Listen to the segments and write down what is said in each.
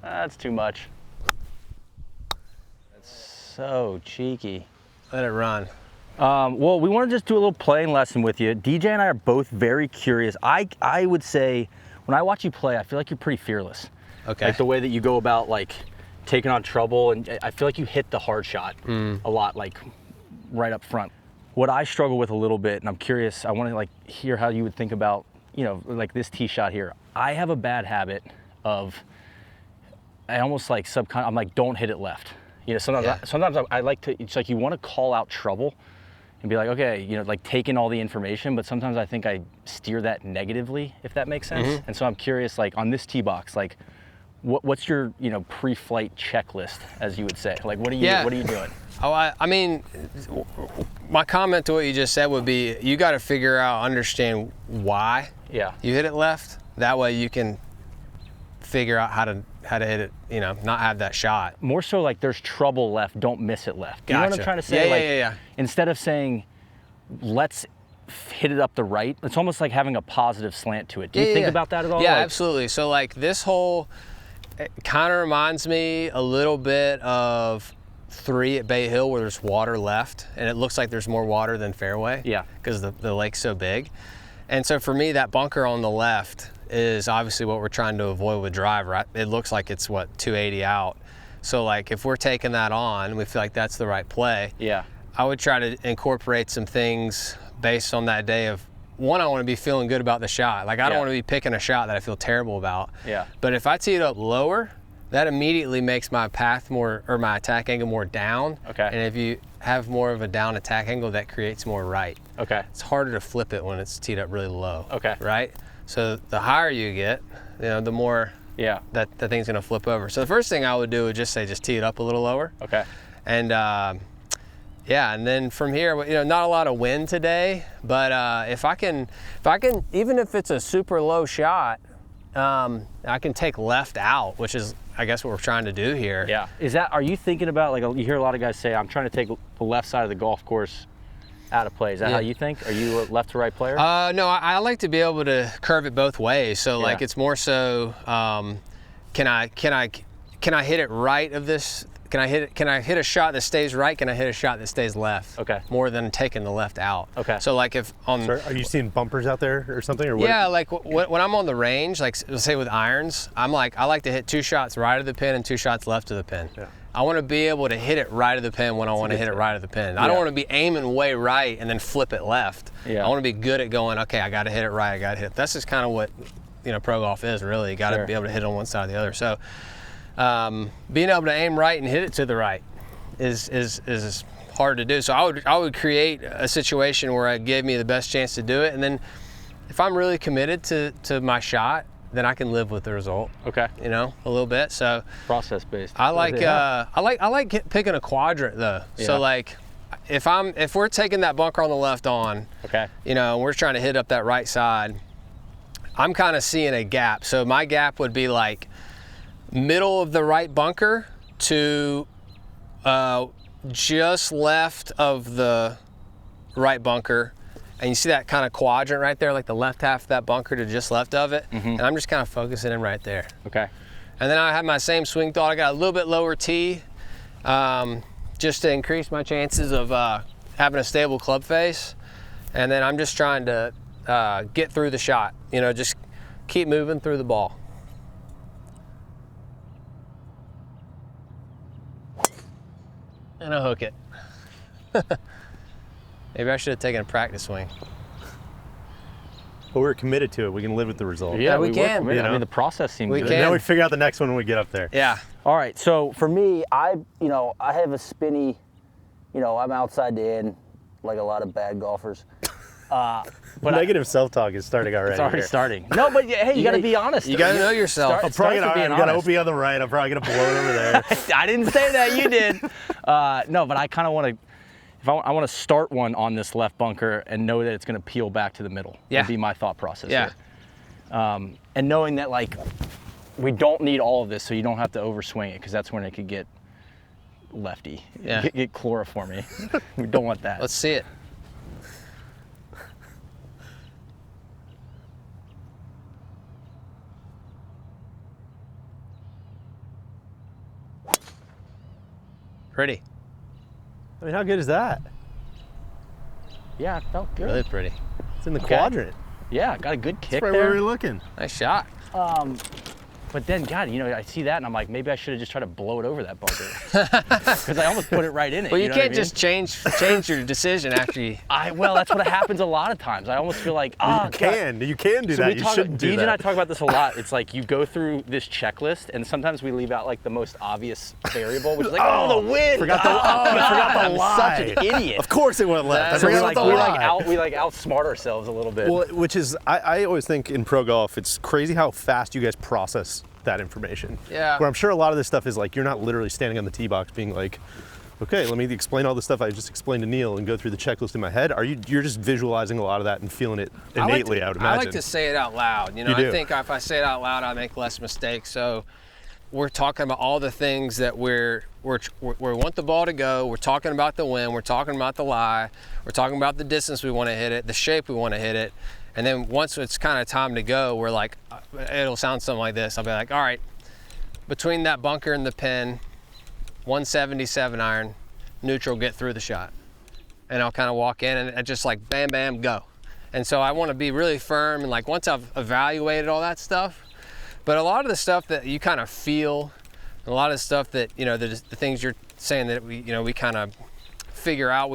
That's too much. That's so cheeky. Let it run. Well, we want to just do a little playing lesson with you. DJ and I are both very curious. I would say, when I watch you play, I feel like you're pretty fearless. Okay. Like the way that you go about like taking on trouble, and I feel like you hit the hard shot a lot, like right up front. What I struggle with a little bit, and I'm curious, I want to like hear how you would think about, you know, like this tee shot here. I have a bad habit of, I almost like I'm like, don't hit it left. You know, sometimes I like to, it's like you want to call out trouble and be like, okay, you know, like taking all the information, but sometimes I think I steer that negatively, if that makes sense. And so I'm curious, like on this tee box, like what's your, you know, pre-flight checklist, as you would say? Like, what are you doing? Oh, I mean, my comment to what you just said would be, you got to figure out, understand why you hit it left. That way you can figure out how to hit it, you know, not have that shot. More so like there's trouble left, don't miss it left. You know what I'm trying to say? Yeah. Instead of saying, let's hit it up the right, it's almost like having a positive slant to it. Do you think about that at all? Yeah, like, absolutely. So like this hole, it kind of reminds me a little bit of 3 at Bay Hill, where there's water left, and it looks like there's more water than fairway. Yeah. Because the lake's so big. And so for me, that bunker on the left is obviously what we're trying to avoid with drive, right? It looks like it's, what, 280 out. So like if we're taking that on, we feel like that's the right play. Yeah. I would try to incorporate some things based on that day of, one, I want to be feeling good about the shot. Like I don't want to be picking a shot that I feel terrible about. Yeah. But if I tee it up lower, that immediately makes my path more, or my attack angle more down. Okay. And if you have more of a down attack angle, that creates more right. Okay. It's harder to flip it when it's teed up really low. Okay. Right? So the higher you get, you know, the more that the thing's gonna flip over. So the first thing I would do would just tee it up a little lower. Okay. And yeah, and then from here, you know, not a lot of wind today, but if I can, even if it's a super low shot, I can take left out, which is, I guess, what we're trying to do here. Yeah. Are you thinking about, like, you hear a lot of guys say, I'm trying to take the left side of the golf course out of play. Is that how you think? Are you a left to right player? No, I like to be able to curve it both ways. So like it's more so, can I hit it right of this? Can I hit a shot that stays right? Can I hit a shot that stays left? Okay. More than taking the left out. Okay. So like if on. So are you seeing bumpers out there or something, or what? Yeah, like when I'm on the range, like say with irons, I like to hit 2 shots right of the pin and 2 shots left of the pin. Yeah. I want to be able to hit it right of the pin when I want to hit it right of the pin. I don't want to be aiming way right and then flip it left. Yeah. I want to be good at going, okay, I got to hit it right, I got to hit it. That's just kind of what, you know, pro golf is really. You got to be able to hit on one side or the other. So being able to aim right and hit it to the right is hard to do. So I would create a situation where it gave me the best chance to do it, and then if I'm really committed to my shot, then I can live with the result. Okay. You know, a little bit. So process based. I like picking a quadrant though. Yeah. So like if we're taking that bunker on the left on, okay, you know, and we're trying to hit up that right side, I'm kind of seeing a gap. So my gap would be like middle of the right bunker to just left of the right bunker, and you see that kind of quadrant right there, like the left half of that bunker to just left of it, and I'm just kind of focusing in right there. Okay. And then I have my same swing thought. I got a little bit lower tee, just to increase my chances of having a stable club face, and then I'm just trying to get through the shot, you know, just keep moving through the ball. And I hook it. Maybe I should have taken a practice swing. But we're committed to it. We can live with the result. Yeah, we can. You know? I mean, the process seems good. Then we figure out the next one when we get up there. Yeah. All right. So for me, I have a spinny, you know, I'm outside the in, like a lot of bad golfers. But negative self-talk is starting already. It's already starting. No, but hey, you got to be honest. You got to know yourself. I'm probably gonna OP on the right. I'm probably gonna blow it over there. I didn't say that. You did. No, but I kind of want to. If I want to start one on this left bunker and know that it's going to peel back to the middle. Yeah. Would be my thought process. Yeah. Here. And knowing that like we don't need all of this, so you don't have to overswing it, because that's when it could get lefty. Yeah. Get chloroformy. We don't want that. Let's see it. Pretty. I mean, how good is that? Yeah, it felt good. Really pretty. It's in the quadrant. Yeah, got a good kick That's right there. where we were looking. Nice shot. But then, God, you know, I see that and I'm like, maybe I should have just tried to blow it over that bunker. Because I almost put it right in it. Well, you know can't what I mean? just change your decision after you. Well, that's what happens a lot of times. I almost feel like, oh, You can do that. You shouldn't do that. DJ and I talk about this a lot. It's like you go through this checklist, and sometimes we leave out like the most obvious variable, which is like, oh, the wind. Forgot the I'm lie. such an idiot. Of course it went left. So we we outsmart ourselves a little bit. Well, which is, I always think in pro golf, it's crazy how fast you guys process that information. Yeah. Where I'm sure a lot of this stuff is like, you're not literally standing on the tee box being like, okay, let me explain all the stuff I just explained to Neil and go through the checklist in my head. You're just visualizing a lot of that and feeling it innately, I would imagine. I like to say it out loud. You know, You do. I think if I say it out loud, I make less mistakes. So we're talking about all the things that we want the ball to go. We're talking about the wind. We're talking about the lie. We're talking about the distance we want to hit it, the shape we want to hit it. And then once it's kind of time to go, we're like, it'll sound something like this. I'll be like, all right, between that bunker and the pin, 177 iron, neutral, get through the shot. And I'll kind of walk in and I just like, bam, bam, go. And so I want to be really firm. And like once I've evaluated all that stuff, but a lot of the stuff that you kind of feel, a lot of stuff that, you know, the things you're saying that we kind of figure out,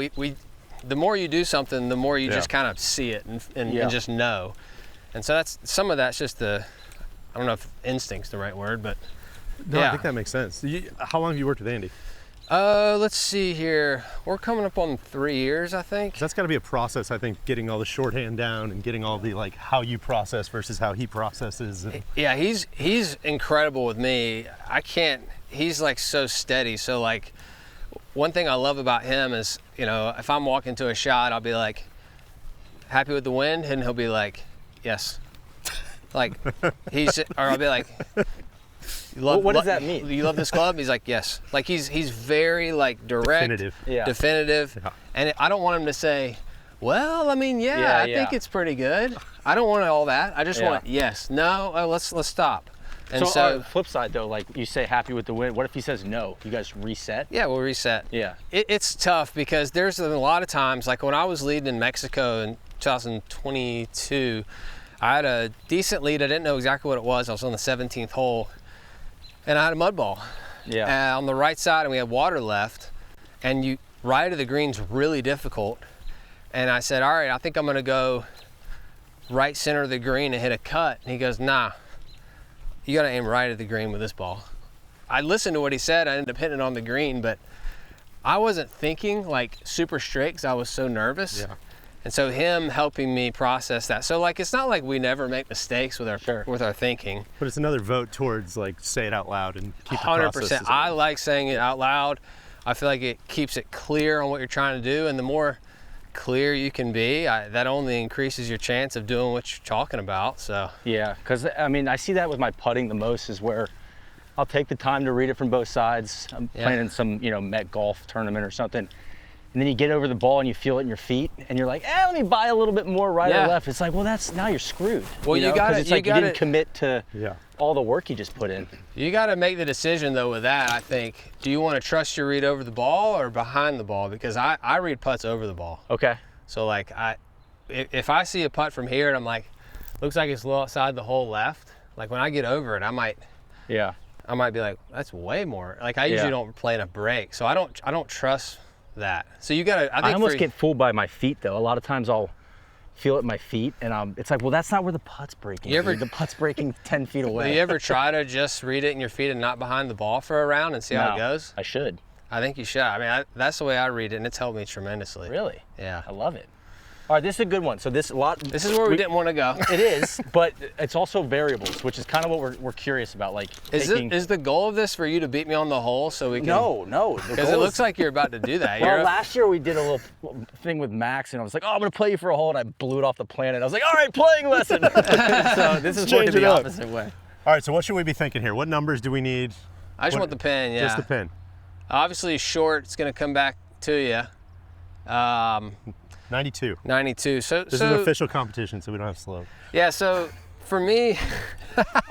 the more you do something, the more you just kind of see it and just know. And so some of that's just I don't know if instinct's the right word, but no, I think that makes sense. How long have you worked with Andy? Let's see here. We're coming up on 3 years, I think. That's got to be a process, I think, getting all the shorthand down and getting all the like how you process versus how he processes. Yeah, he's incredible with me. He's like so steady. So like one thing I love about him is, you know, if I'm walking to a shot, I'll be like, happy with the wind? And he'll be like, yes. Like or I'll be like, what does that mean? You love this club? He's like, yes. Like he's very like direct, definitive. Yeah. And I don't want him to say, well, I mean, I think it's pretty good. I don't want all that. I just want yes, no, let's stop. And so flip side though, like you say happy with the win. What if he says no? You guys reset? Yeah, we'll reset. Yeah. It's tough because there's a lot of times, like when I was leading in Mexico in 2022, I had a decent lead. I didn't know exactly what it was. I was on the 17th hole and I had a mud ball. Yeah. On the right side, and we had water left, and right of the green's really difficult. And I said, all right, I think I'm gonna go right center of the green and hit a cut. And he goes, nah, you gotta aim right at the green with this ball. I listened to what he said. I ended up hitting it on the green, but I wasn't thinking like super straight because I was so nervous. Yeah. And so him helping me process that. So like, it's not like we never make mistakes with our thinking. But it's another vote towards like say it out loud and keep the 100%. I like saying it out loud. I feel like it keeps it clear on what you're trying to do, and the more clear you can be, that only increases your chance of doing what you're talking about. So yeah, because I mean, I see that with my putting the most is where I'll take the time to read it from both sides. I'm playing in some Met golf tournament or something, and then you get over the ball and you feel it in your feet, and you're like, let me buy a little bit more right or left. It's like, well, now you're screwed. Well, you got it. It's like you didn't commit to all the work you just put in. You got to make the decision though with that. I think. Do you want to trust your read over the ball or behind the ball? Because I read putts over the ball. Okay. So like if I see a putt from here and I'm like, looks like it's a little outside the hole left. Like when I get over it, I might be like, that's way more. Like I usually don't play in a break, so I don't trust that. So you gotta. I almost get fooled by my feet though. A lot of times I'll feel it at my feet, and it's like, well, that's not where the putt's breaking. The putt's breaking 10 feet away. Do you ever try to just read it in your feet and not behind the ball for a round and see how it goes? I should. I think you should. I mean, that's the way I read it, and it's helped me tremendously. Really? Yeah. I love it. All right, this is a good one. So this is where we didn't want to go. It is, but it's also variables, which is kind of what we're curious about. Like, is the goal of this for you to beat me on the hole so we can? No. Because it looks like you're about to do that. Well, last year we did a little thing with Max, and I was like, I'm gonna play you for a hole, and I blew it off the planet. I was like, all right, playing lesson. So this is working the opposite way. All right, so what should we be thinking here? What numbers do we need? I just want the pin. Yeah. Just the pin. Obviously short. It's gonna come back to you. 92. 92. So this is an official competition, so we don't have slope. Yeah. So for me,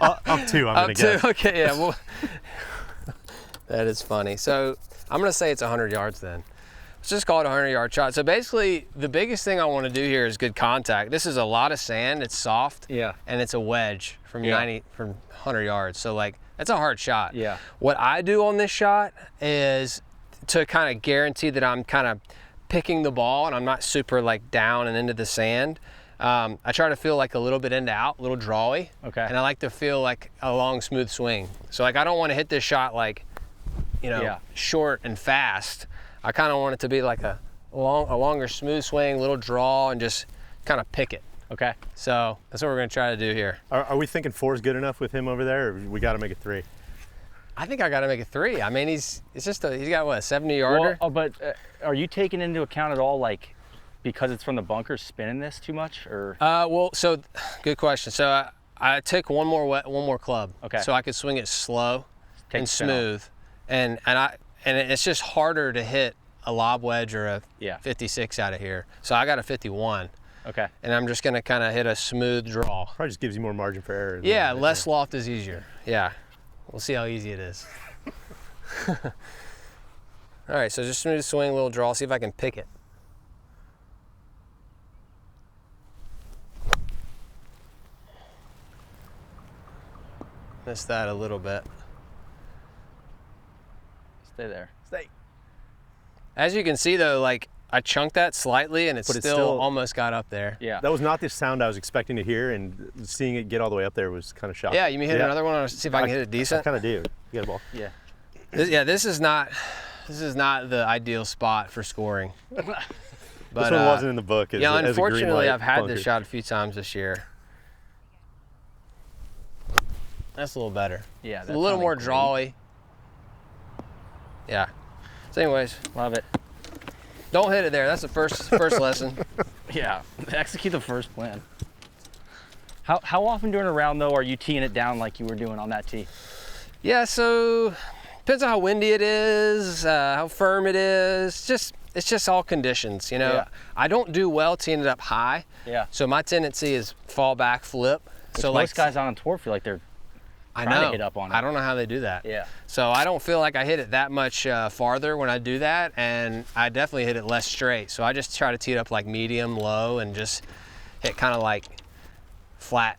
up 2. I'm gonna guess. Okay. Yeah. Well, that is funny. So I'm gonna say it's 100 yards then. Let's just call it a 100-yard shot. So basically, the biggest thing I want to do here is good contact. This is a lot of sand. It's soft. Yeah. And it's a wedge from 100 yards. So like, that's a hard shot. Yeah. What I do on this shot is to kind of guarantee that I'm kind of picking the ball and I'm not super like down and into the sand. I try to feel like a little bit into out, a little drawy. Okay. And I like to feel like a long, smooth swing. So like, I don't want to hit this shot like, you know, short and fast. I kind of want it to be like a longer, smooth swing, little draw, and just kind of pick it. Okay. So that's what we're gonna try to do here. Are we thinking 4 is good enough with him over there, or we got to make it 3? I think I got to make it 3. I mean, he's got what, a 70-yarder? Well, but are you taking into account at all, like, because it's from the bunker, spinning this too much, or? Well, so good question. So I took one more club. Okay. So I could swing it slow and smooth, and it's just harder to hit a lob wedge or a 56 out of here. So I got a 51. Okay. And I'm just gonna kind of hit a smooth draw. Probably just gives you more margin for error. Yeah, less loft is easier. Yeah. We'll see how easy it is. All right, so just smooth swing, little draw, see if I can pick it. Missed that a little bit. Stay there. Stay. As you can see though, like I chunked that slightly and it still almost got up there. Yeah. That was not the sound I was expecting to hear, and seeing it get all the way up there was kind of shocking. Yeah, you may hit another one, see if I can hit it decent. I kind of do. You got a ball. Yeah. This is not the ideal spot for scoring. But, this one wasn't in the book. Yeah, unfortunately, I've had this shot a few times this year. That's a little better. Yeah, it's a little more drawy. Yeah. So anyways, love it. Don't hit it there. That's the first lesson. Yeah, execute the first plan. How often during a round though are you teeing it down like you were doing on that tee? Yeah, so depends on how windy it is, how firm it is. It's just all conditions, you know. Yeah. I don't do well teeing it up high. Yeah. So my tendency is fall back, flip. Which so most guys on tour feel like they're trying to hit up on it. I don't know how they do that. Yeah. So I don't feel like I hit it that much farther when I do that, and I definitely hit it less straight. So I just try to tee it up like medium, low, and just hit kind of like flat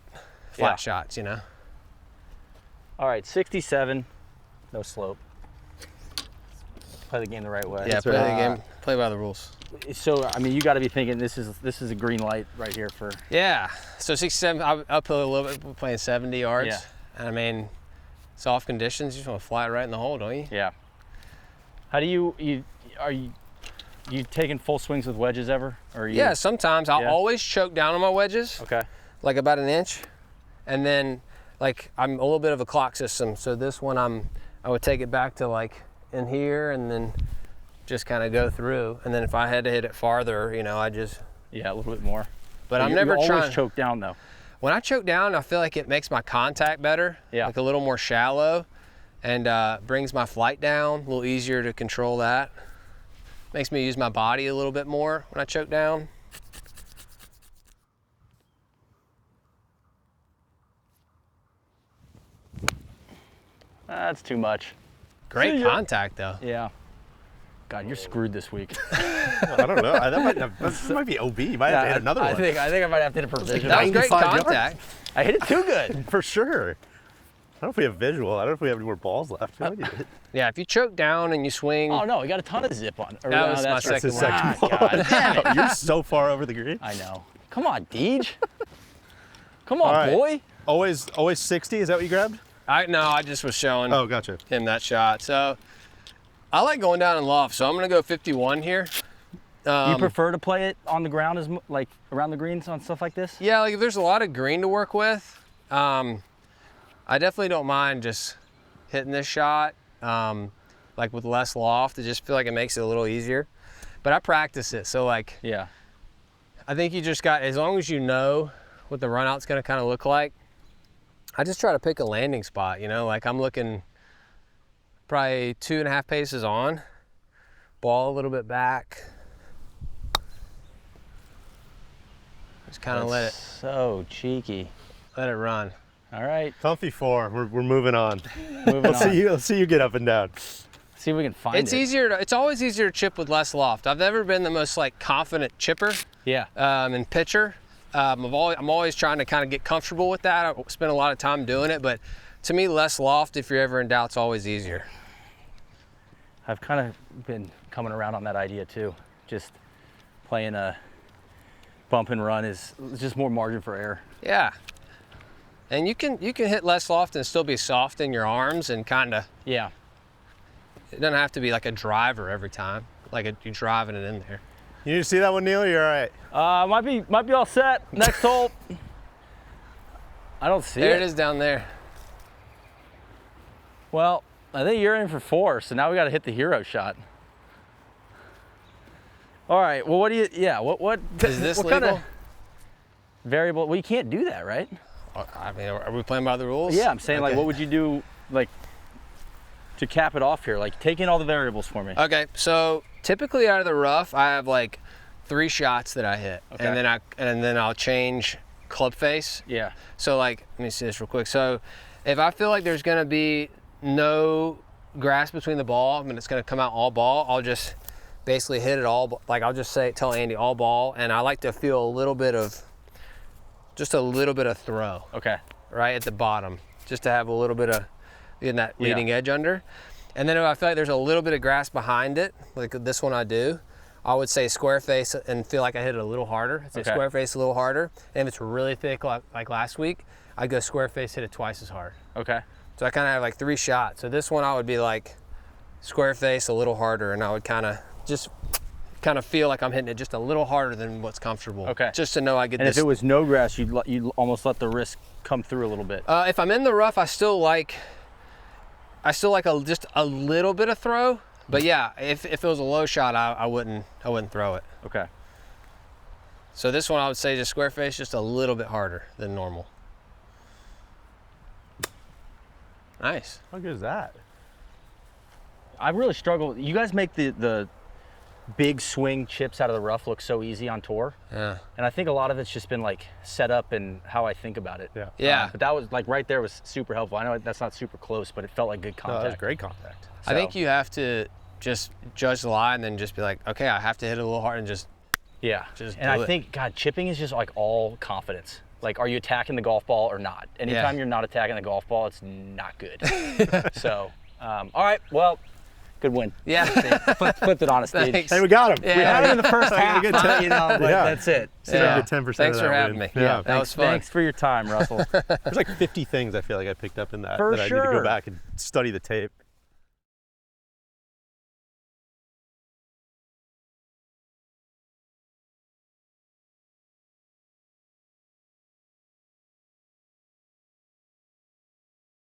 shots, you know. All right, 67, no slope. Play the game the right way. Yeah, play the game, play by the rules. So I mean, you got to be thinking this is a green light right here for. Yeah. So 67, uphill a little bit, we're playing 70 yards. Yeah. I mean, soft conditions, you just want to fly it right in the hole, don't you? Yeah. How do are you taking full swings with wedges ever? Or yeah, sometimes. I'll always choke down on my wedges. Okay. Like about an inch. And then like I'm a little bit of a clock system. So this one I would take it back to like in here and then just kind of go through. And then if I had to hit it farther, you know, I just. Yeah, a little bit more. But I'm never trying. Always choke down though. When I choke down, I feel like it makes my contact better, like a little more shallow, and brings my flight down, a little easier to control that. Makes me use my body a little bit more when I choke down. That's too much. Great contact though. Yeah. God, you're screwed this week. I don't know. That might be OB. You might have to hit another one. I think I might have to hit a precision. That was great contact. I hit it too good. For sure. I don't know if we have visual. I don't know if we have any more balls left. Yeah, if you choke down and you swing. Oh no, we got a ton of zip on. That was my second one. God damn it. You're so far over the green. I know. Come on, Deej. Come on, boy. Always 60. Is that what you grabbed? No, I just was showing gotcha. him that shot. So I like going down in loft, so I'm gonna go 51 here. You prefer to play it on the ground, like around the greens on stuff like this? Yeah, like if there's a lot of green to work with, I definitely don't mind just hitting this shot, like with less loft. I just feel like it makes it a little easier. But I practice it, so like, yeah. I think you just got, as long as you know what the run out's gonna kind of look like, I just try to pick a landing spot, you know, like I'm looking probably 2.5 paces on, ball a little bit back. Just kind of let it. So cheeky. Let it run. All right. Comfy 4. We're moving on. Moving on. Let's see you get up and down. See if we can find it. It's easier. It's always easier to chip with less loft. I've never been the most like confident chipper. Yeah. And pitcher. I'm always trying to kind of get comfortable with that. I spend a lot of time doing it, but to me, less loft, if you're ever in doubt, it's always easier. I've kind of been coming around on that idea too. Just playing a bump and run is just more margin for error. Yeah. And you can hit less loft and still be soft in your arms and kind of. Yeah. It doesn't have to be like a driver every time, like you're driving it in there. You need to see that one, Neil? You're all right. Might be all set. Next hole. I don't see it. There it is down there. Well, I think you're in for 4, so now we got to hit the hero shot. All right. Well, what do you? Yeah. What is this what legal? Kind of variable? Well, you can't do that, right? I mean, are we playing by the rules? Yeah, I'm saying okay. like, what would you do, like, to cap it off here? Like, take in all the variables for me. Okay. So typically out of the rough, I have like 3 shots that I hit, okay. and then I'll change club face. Yeah. So like, let me see this real quick. So if I feel like there's gonna be no grass between the ball, I mean it's gonna come out all ball, I'll just basically hit it all. Like I'll just tell Andy all ball, and I like to feel just a little bit of throw. Okay. Right at the bottom, just to have a little bit of getting that leading edge under. And then if I feel like there's a little bit of grass behind it, like this one I do, I would say square face and feel like I hit it a little harder. I'd say square face a little harder. And if it's really thick like last week, I'd go square face, hit it twice as hard. Okay. So I kind of have like 3 shots. So this one I would be like square face a little harder, and I would kind of feel like I'm hitting it just a little harder than what's comfortable. Okay. Just to know I get and this. And if it was no grass, you'd almost let the risk come through a little bit. If I'm in the rough, I still like just a little bit of throw. But yeah, if it was a low shot, I wouldn't throw it. Okay. So this one I would say just square face, just a little bit harder than normal. Nice. How good is that? I really struggle. You guys make the big swing chips out of the rough look so easy on tour. Yeah. And I think a lot of it's just been like set up and how I think about it. Yeah. Yeah. But that was like right there was super helpful. I know that's not super close, but it felt like good contact. No, that was great contact. I think you have to just judge the lie and then just be like, okay, I have to hit it a little hard and just. Yeah. Just and I think, God, chipping is just like all confidence. Like, are you attacking the golf ball or not? Anytime you're not attacking the golf ball, it's not good. So, all right, well, good win. Yeah. Flipped it on a stage. Thanks. Hey, we got him. Yeah. We had it in the first half, good but, you know, but that's it. So you get 10% Thanks of for that having win. me. Yeah. That was fun. Thanks for your time, Russell. There's like 50 things I feel like I picked up in that For that I need to sure. go back and study the tape.